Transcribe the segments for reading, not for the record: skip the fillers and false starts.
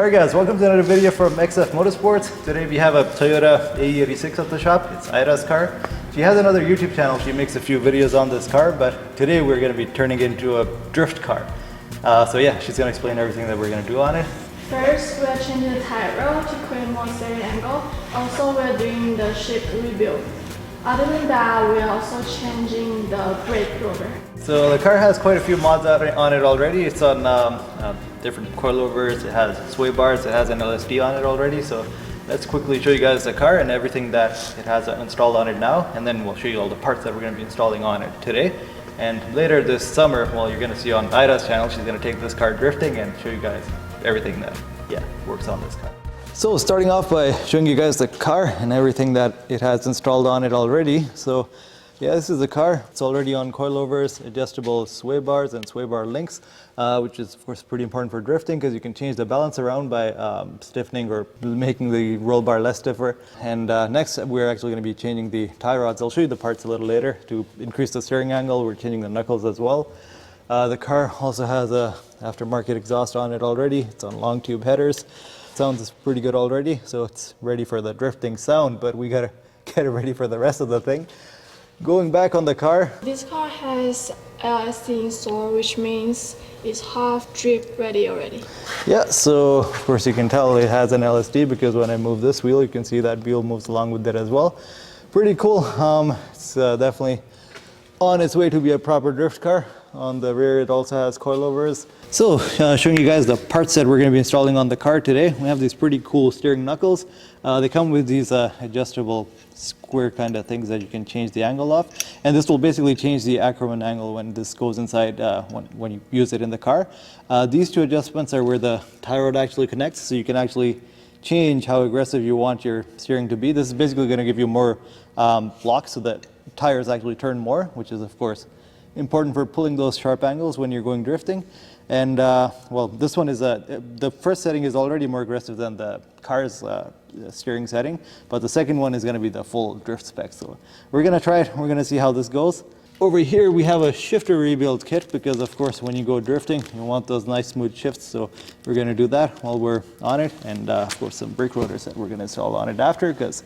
Alright guys, welcome to another video from XF Motorsports. Today we have a Toyota AE86 at the shop. It's Ira's car. She has another YouTube channel. She makes a few videos on this car, but today we're going to be turning it into a drift car. So yeah, she's going to explain everything that we're going to do on it. First, we're changing the tire roll to create more steering angle. Also, we're doing the shape rebuild. Other than that, we're also changing the brake rotor. So the car has quite a few mods on it already. It's on different coilovers, it has sway bars, it has an LSD on it already. So let's quickly show you guys the car and everything that it has installed on it now, and then we'll show you all the parts that we're going to be installing on it today. And later this summer, well, you're going to see on Ira's channel, she's going to take this car drifting and show you guys everything that works on this car. So starting off by showing you guys the car and everything that it has installed on it already. So yeah, this is the car. It's already on coilovers, adjustable sway bars and sway bar links, which is of course pretty important for drifting because you can change the balance around by stiffening or making the roll bar less stiffer. And next we're actually going to be changing the tie rods. I'll show you the parts a little later to increase the steering angle. We're changing the knuckles as well. The car also has a aftermarket exhaust on it already. It's on long tube headers. Sounds pretty good already, so it's ready for the drifting sound, but we gotta get it ready for the rest of the thing. Going back on the car. This car has LSD installed, which means it's half drift ready already. Yeah, so of course you can tell it has an LSD because when I move this wheel, you can see that wheel moves along with it as well. Pretty cool. It's definitely on its way to be a proper drift car. On the rear it also has coilovers. So showing you guys the parts that we're going to be installing on the car today. We have these pretty cool steering knuckles. They come with these adjustable square kind of things that you can change the angle of, and this will basically change the Ackerman angle when this goes inside when you use it in the car. These two adjustments are where the tie rod actually connects, so you can actually change how aggressive you want your steering to be. This is basically going to give you more lock so that tires actually turn more, which is of course important for pulling those sharp angles when you're going drifting. And well, this one is the first setting is already more aggressive than the car's steering setting, but the second one is going to be the full drift spec. So we're going to try it. We're going to see how this goes. Over here we have a shifter rebuild kit because of course when you go drifting you want those nice smooth shifts, so we're going to do that while we're on it. And of course some brake rotors that we're going to install on it after, because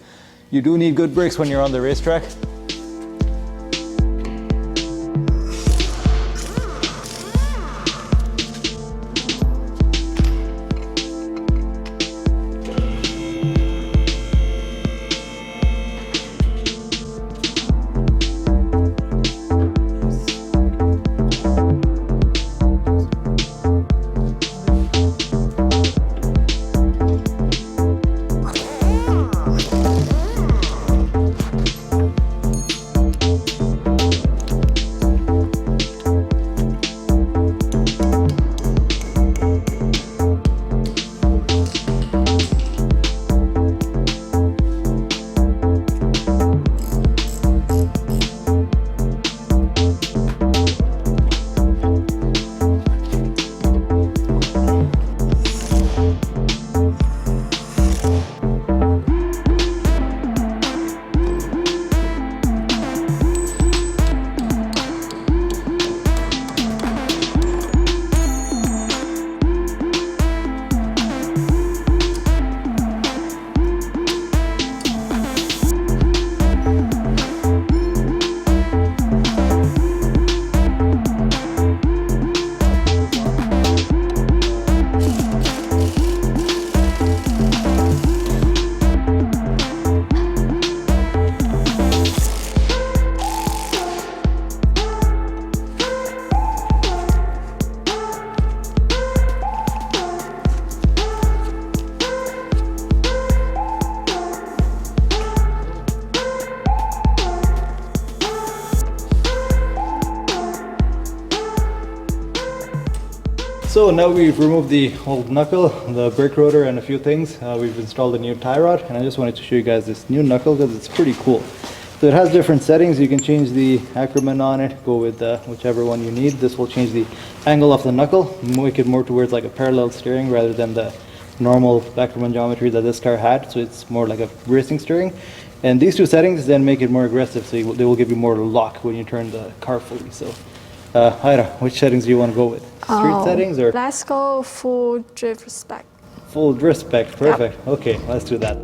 you do need good brakes when you're on the racetrack. So now we've removed the old knuckle, the brake rotor and a few things. We've installed a new tie rod, and I just wanted to show you guys this new knuckle because it's pretty cool. So it has different settings. You can change the Ackerman on it, go with whichever one you need. This will change the angle of the knuckle, make it more towards like a parallel steering rather than the normal Ackerman geometry that this car had. So it's more like a racing steering. And these two settings then make it more aggressive, so they will give you more lock when you turn the car fully. So Ira, which settings do you want to go with? Street settings or? Let's go full drift spec. Full drift spec, perfect. Okay, let's do that.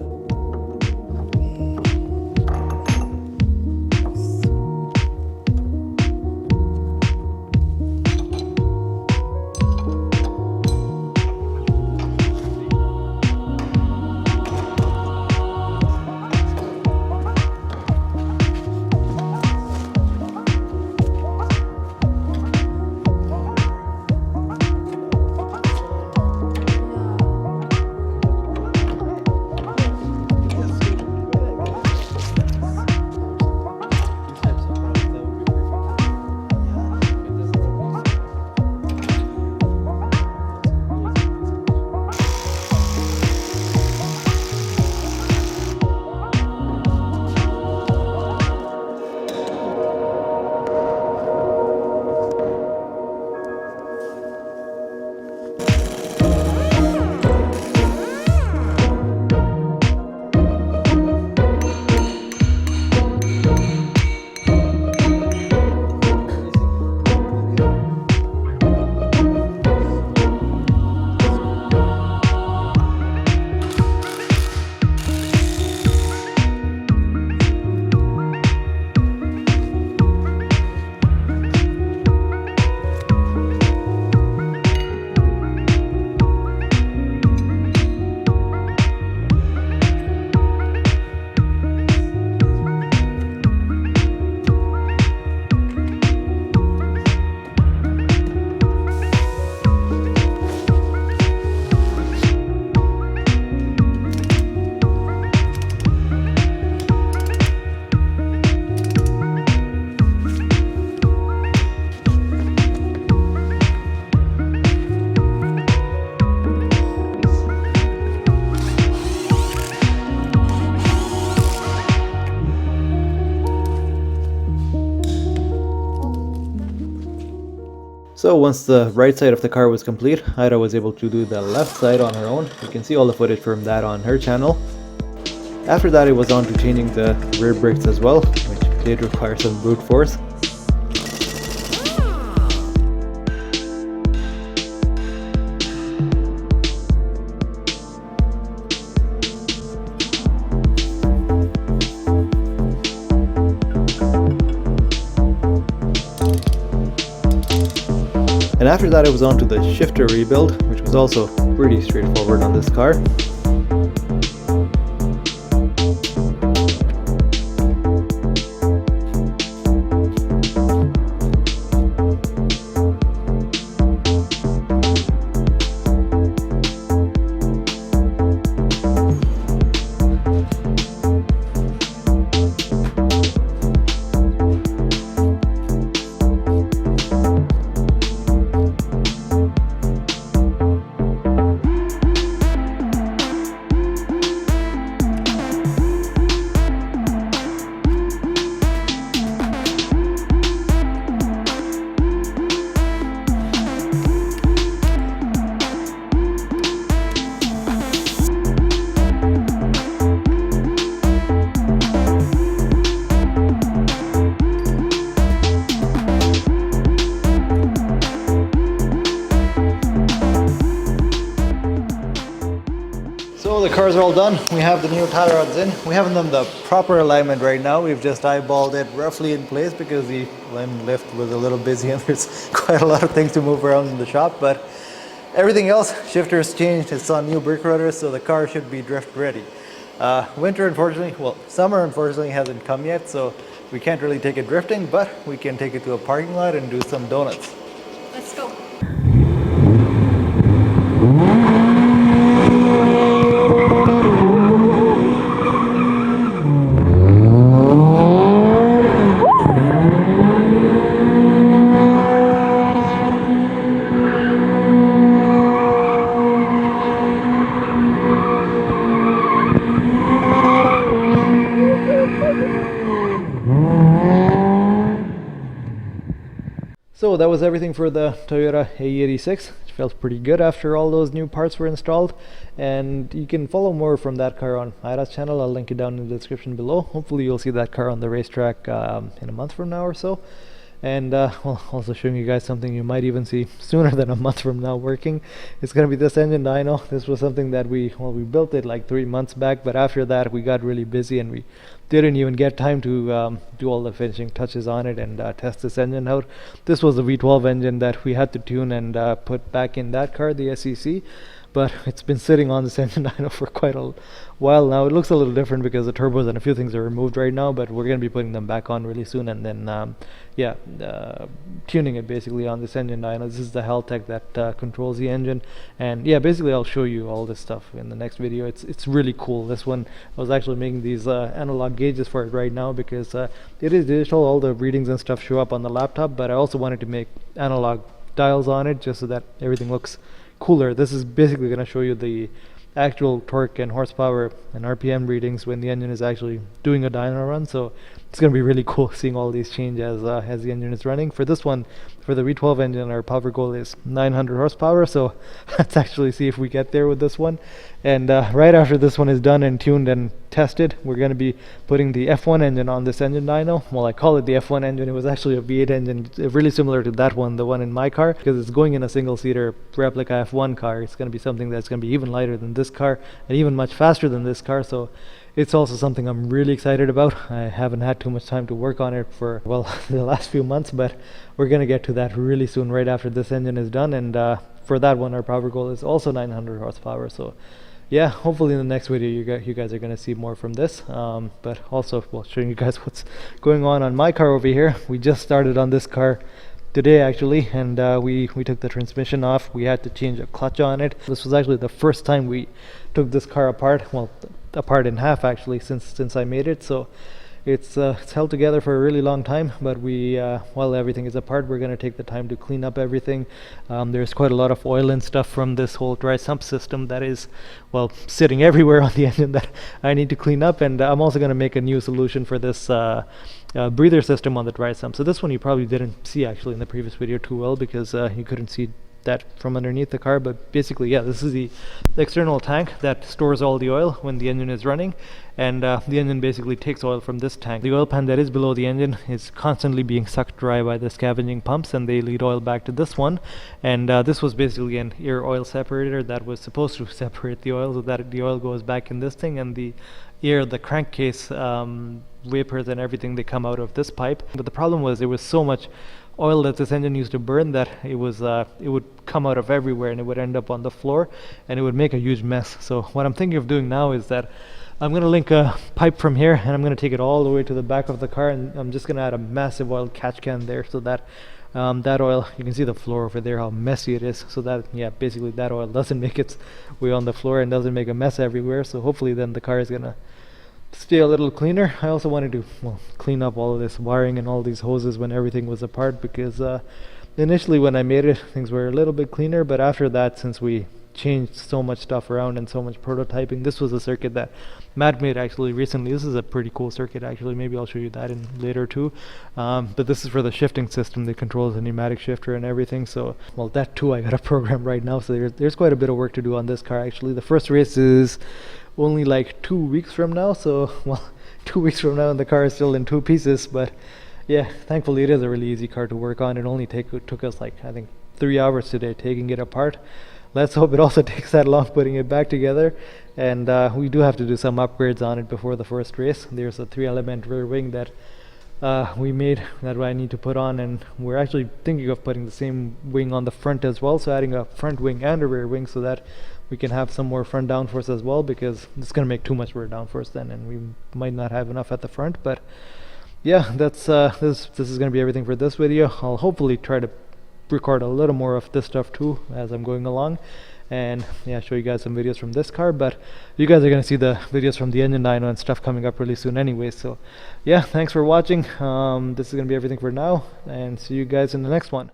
So once the right side of the car was complete, Ida was able to do the left side on her own. You can see all the footage from that on her channel. After that, it was on to changing the rear brakes as well, which did require some brute force. And after that, it was on to the shifter rebuild, which was also pretty straightforward on this car. So the cars are all done. We have the new tie rods in. We haven't done the proper alignment right now. We've just eyeballed it roughly in place because the line lift was a little busy and there's quite a lot of things to move around in the shop. But everything else, shifter's changed. It's on new brake rotors, so the car should be drift ready. Winter, unfortunately, well, summer unfortunately hasn't come yet, so we can't really take it drifting, but we can take it to a parking lot and do some donuts. Let's go. So that was everything for the Toyota AE86. It felt pretty good after all those new parts were installed, and you can follow more from that car on Ida's channel. I'll link it down in the description below. Hopefully you'll see that car on the racetrack in a month from now or so. And well, also showing you guys something you might even see sooner than a month from now working. It's going to be this engine dyno. This was something that we built it like 3 months back, but after that we got really busy and we didn't even get time to do all the finishing touches on it and test this engine out. This was the V12 engine that we had to tune and put back in that car, the SEC. But it's been sitting on this engine dyno for quite a while now. It looks a little different because the turbos and a few things are removed right now, but we're going to be putting them back on really soon, and then tuning it basically on this engine dyno. This is the Haltech that controls the engine, and yeah, basically I'll show you all this stuff in the next video. It's really cool. This one, I was actually making these analog gauges for it right now because it is digital. All the readings and stuff show up on the laptop, but I also wanted to make analog dials on it just so that everything looks cooler. This is basically going to show you the actual torque and horsepower and RPM readings when the engine is actually doing a dyno run, so it's going to be really cool seeing all these change as the engine is running. For this one, for the V12 engine, our power goal is 900 horsepower, so let's actually see if we get there with this one. And right after this one is done and tuned and tested, we're going to be putting the F1 engine on this engine dyno. Well, I call it the F1 engine. It was actually a V8 engine, really similar to that one, the one in my car, because it's going in a single-seater replica F1 car. It's going to be something that's going to be even lighter than this car and even much faster than this car, so it's also something I'm really excited about. I haven't had too much time to work on it for, well, the last few months, but we're going to get to that really soon, right after this engine is done. And for that one, our power goal is also 900 horsepower. So yeah, hopefully in the next video you guys are going to see more from this, but also, well, showing you guys what's going on my car over here. We just started on this car today actually, and we took the transmission off. We had to change a clutch on it. This was actually the first time we took this car apart, well, apart in half actually, since I made it. So it's held together for a really long time, but we while everything is apart, we're going to take the time to clean up everything. There's quite a lot of oil and stuff from this whole dry sump system that is, well, sitting everywhere on the engine that I need to clean up, and I'm also going to make a new solution for this breather system on the dry sump. So this one you probably didn't see actually in the previous video too well because you couldn't see that from underneath the car, but basically, yeah, this is the external tank that stores all the oil when the engine is running, and the engine basically takes oil from this tank. The oil pan that is below the engine is constantly being sucked dry by the scavenging pumps, and they lead oil back to this one. And this was basically an air oil separator that was supposed to separate the oil so that the oil goes back in this thing, and the air, the crankcase vapors and everything, they come out of this pipe. But the problem was there was so much oil that this engine used to burn that it would come out of everywhere, and it would end up on the floor, and it would make a huge mess. So what I'm thinking of doing now is that I'm going to link a pipe from here, and I'm going to take it all the way to the back of the car, and I'm just going to add a massive oil catch can there so that that oil, you can see the floor over there, how messy it is, so that, yeah, basically that oil doesn't make its way on the floor and doesn't make a mess everywhere. So hopefully then the car is going to stay a little cleaner. I also wanted to, well, clean up all of this wiring and all these hoses when everything was apart, because initially when I made it, things were a little bit cleaner, but after that, since we changed so much stuff around and so much prototyping, this was a circuit that Matt made actually recently. This is a pretty cool circuit actually. Maybe I'll show you that in later too, but this is for the shifting system that controls the pneumatic shifter and everything. So, well, that too I got a program right now, so there's quite a bit of work to do on this car actually. The first race is only like 2 weeks from now, so, well, 2 weeks from now and the car is still in 2 pieces, but yeah, thankfully it is a really easy car to work on. It only took us like, I think, 3 hours today taking it apart. Let's hope it also takes that long putting it back together, and we do have to do some upgrades on it before the first race. There's a 3-element rear wing that we made that I need to put on, and we're actually thinking of putting the same wing on the front as well, so adding a front wing and a rear wing so that we can have some more front downforce as well, because it's going to make too much rear downforce then, and we might not have enough at the front. But yeah, that's this is going to be everything for this video. I'll hopefully try to record a little more of this stuff too as I'm going along, and yeah, show you guys some videos from this car. But you guys are going to see the videos from the engine dyno and stuff coming up really soon anyway. So yeah, thanks for watching. This is going to be everything for now, and see you guys in the next one.